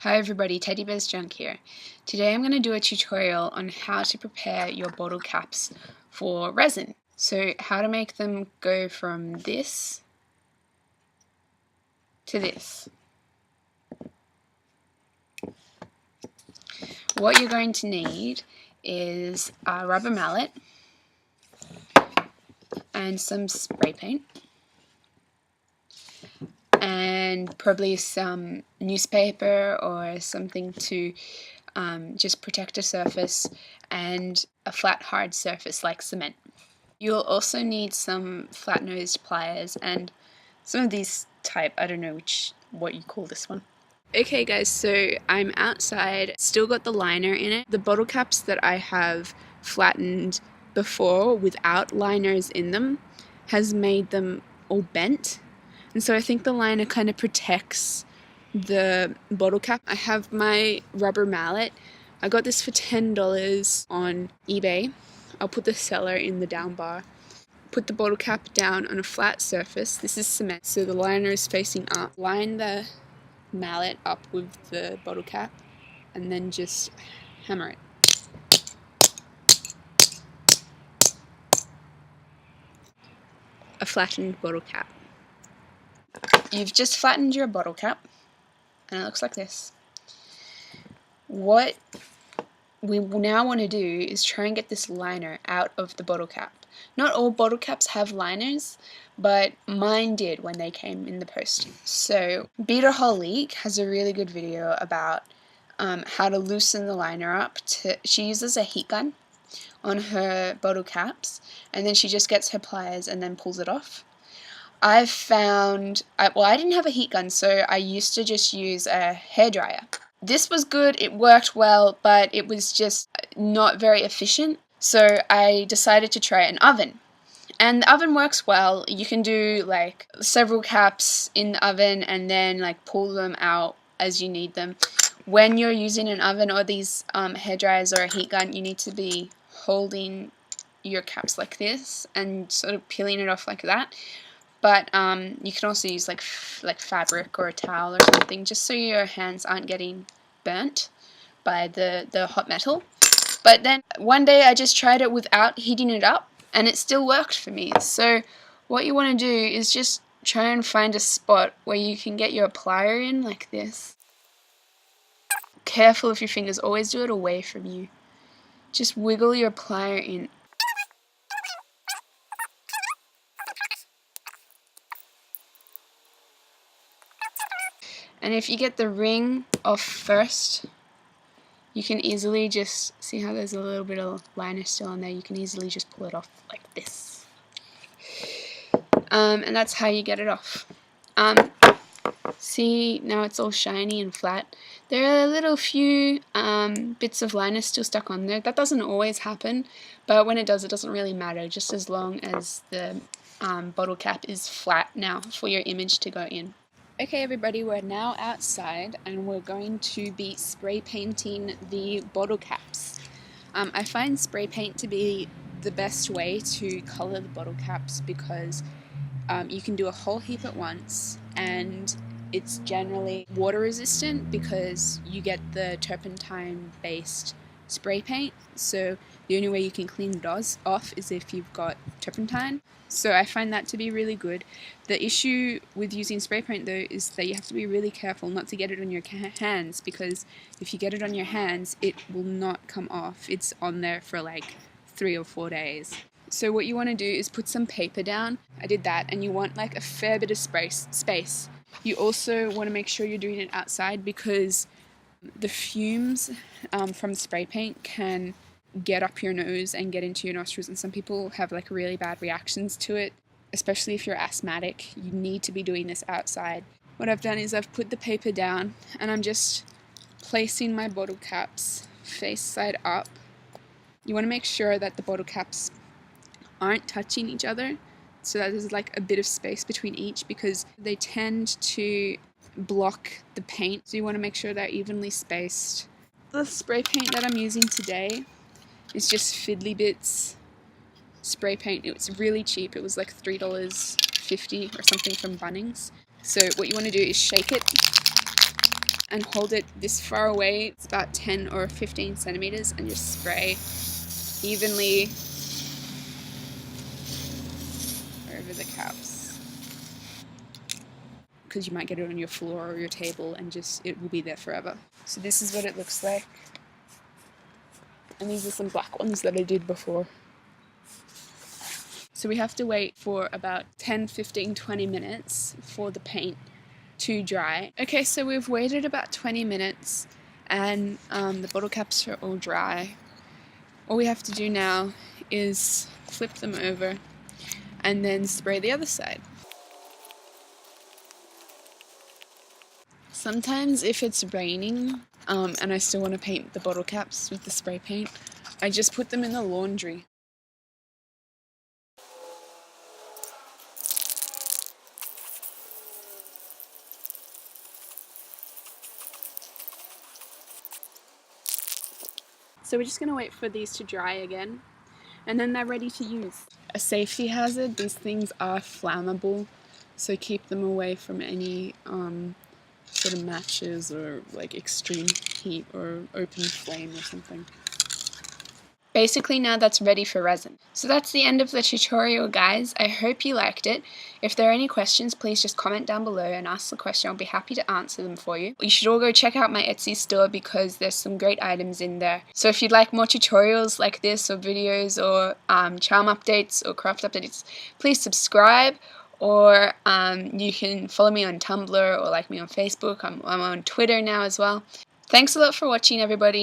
Hi everybody, TBJ Junk here. Today I'm going to do a tutorial on how to prepare your bottle caps for resin. So how to make them go from this to this. What you're going to need is a rubber mallet and some spray paint and probably some newspaper or something to just protect a surface, and a flat hard surface like cement. You'll also need some flat nosed pliers and some of these type, I don't know what you call this one. Okay guys, so I'm outside, still got the liner in it. The bottle caps that I have flattened before without liners in them has made them all bent, and so I think the liner kind of protects the bottle cap. I have my rubber mallet. I got this for $10 on eBay. I'll put the seller in the down bar. Put the bottle cap down on a flat surface. This is cement, so the liner is facing up. Line the mallet up with the bottle cap and then just hammer it. A flattened bottle cap. You've just flattened your bottle cap and it looks like this. What we now want to do is try and get this liner out of the bottle cap. Not all bottle caps have liners, but mine did when they came in the post. So Beater Holique has a really good video about how to loosen the liner up. She uses a heat gun on her bottle caps, and then she just gets her pliers and then pulls it off. I've found, I didn't have a heat gun, so I used to just use a hairdryer. This was good, it worked well, but it was just not very efficient. So I decided to try an oven. And the oven works well. You can do like several caps in the oven and then like pull them out as you need them. When you're using an oven or these hair dryers or a heat gun, you need to be holding your caps like this and sort of peeling it off like that. But you can also use like fabric or a towel or something, just so your hands aren't getting burnt by the hot metal. But then one day I just tried it without heating it up, and it still worked for me. So what you want to do is just try and find a spot where you can get your plier in like this. Careful with your fingers, always do it away from you. Just wiggle your plier in. And if you get the ring off first, you can easily just, see how there's a little bit of liner still on there, you can easily just pull it off like this. And that's how you get it off. See, now it's all shiny and flat. There are a little few bits of liner still stuck on there. That doesn't always happen, but when it does, it doesn't really matter, just as long as the bottle cap is flat now for your image to go in. Okay everybody, we're now outside and we're going to be spray painting the bottle caps. I find spray paint to be the best way to color the bottle caps because you can do a whole heap at once, and it's generally water resistant because you get the turpentine based spray paint, so the only way you can clean it off is if you've got turpentine. So I find that to be really good. The issue with using spray paint though is that you have to be really careful not to get it on your hands, because if you get it on your hands it will not come off. It's on there for like 3 or 4 days. So what you want to do is put some paper down. I did that, and you want like a fair bit of space. You also want to make sure you're doing it outside because the fumes from spray paint can get up your nose and get into your nostrils, and some people have like really bad reactions to it, especially if you're asthmatic. You need to be doing this outside. What I've done is I've put the paper down and I'm just placing my bottle caps face side up. You want to make sure that the bottle caps aren't touching each other, so that there's like a bit of space between each, because they tend to block the paint, so you want to make sure they're evenly spaced. The spray paint that I'm using today is just Fiddly Bits spray paint. It was really cheap, it was like $3.50 or something from Bunnings. So what you want to do is shake it and hold it this far away, it's about 10 or 15 centimeters, and just spray evenly over the caps, because you might get it on your floor or your table and just it will be there forever. So this is what it looks like, and these are some black ones that I did before. So we have to wait for about 10, 15, 20 minutes for the paint to dry. Okay, so we've waited about 20 minutes and the bottle caps are all dry. All we have to do now is flip them over and then spray the other side. Sometimes if it's raining and I still want to paint the bottle caps with the spray paint, I just put them in the laundry. So we're just going to wait for these to dry again, and then they're ready to use. A safety hazard, these things are flammable, so keep them away from any sort of matches or like extreme heat or open flame or something. Basically now that's ready for resin. So that's the end of the tutorial, guys. I hope you liked it. If there are any questions, please just comment down below and ask the question. I'll be happy to answer them for you. You should all go check out my Etsy store because there's some great items in there. So if you'd like more tutorials like this, or videos, or charm updates or craft updates, please subscribe. Or you can follow me on Tumblr or like me on Facebook. I'm on Twitter now as well. Thanks a lot for watching, everybody.